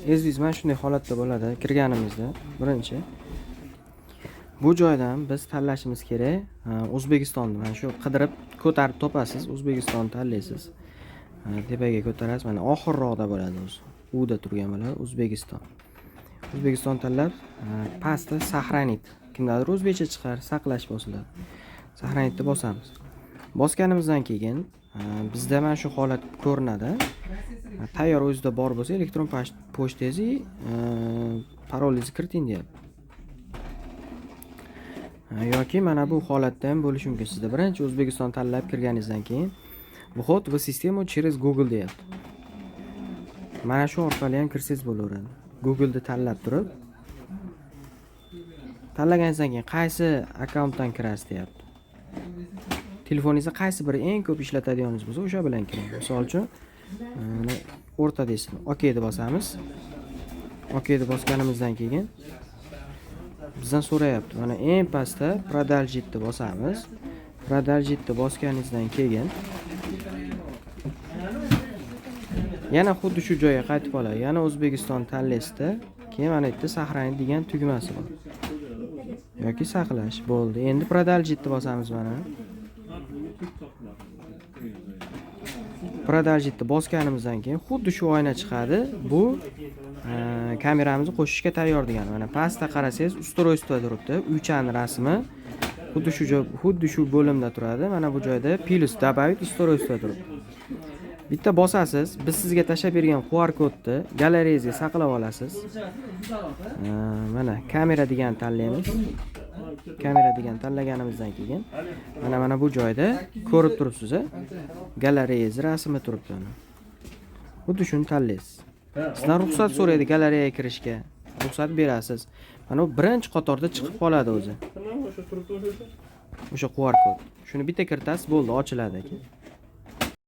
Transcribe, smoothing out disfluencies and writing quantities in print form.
Eziz mana shunday holatda bo'ladi kirganimizda. Birinchi bu joydan biz tanlashimiz kerak. O'zbekistonni mana shu qidirib ko'tarib topasiz. O'zbekistonni tanlaysiz. Tepaga ko'tarasiz. Mana oxirroqda bo'ladi o'zi. U da turgan bo'ladi O'zbekiston. O'zbekiston tanlab pastda saqlanit. Kimdadir o'zbekcha chiqar, saqlash bosiladi. Saqlanitni bosamiz. Bosganimizdan keyin bizda mana shu holat ko'rinadi. Tayyor o'zida bor bo'lsa, elektron pochtangizni parolingizni kiriting deyapti. Yoki mana bu holatda ham bo'lishi mumkin. Sizda birinchi O'zbekiston tanlab kirganingizdan keyin vход в систему через Google deyapti. Mana shu orqali ham kirsangiz bo'laveradi. Google'da tanlab turib, tanlaganingizdan keyin qaysi akkauntdan kirasiz deyapti. Telefoningizda qaysi biri eng ko'p ishlatadiganingiz bo'lsa, o'sha bilan kiring. Misol uchun, o'rtadasini OK deb bosamiz. OK deb bosganimizdan keyin bizdan so'rayapti. Mana eng pastda продолжить deb bosamiz. Продолжить deb bosganingizdan keyin yana xuddi shu joyga qaytib oladi. Yana O'zbekiston tanlaysizda, keyin mana yerda saqlanit degan tugmasi bor. Yoki saqlash bo'ldi. Endi продолжить deb bosamiz mana. Продолжить deb bosganimizdan keyin xuddi shu oyna chiqadi. Bu kameramizni qo'shishga tayyor degan. Mana pastda qarasangiz, ustroystva turibdi. Uychani rasmi xuddi shu bo'limda turadi. Mana bu joyda plus добавить ustroystva turibdi. Bitta bosasiz, biz sizga tashab bergan QR kodni galereyangizga saqlab olasiz. Mana kamera degan tanlaymiz. Kamera degan tanlaganimizdan keyin mana bu joyda ko'rib turibsiz, galereyangiz rasmi turibdi. Xuddi shuni tanlaysiz. Sizdan ruxsat so'raydi galereyaga kirishga. Ruxsat berasiz. Mana bu birinchi qatorda chiqib qoladi o'zi. O'sha QR kod. Shuni bitta kiritasiz, bo'ldi, ochiladi.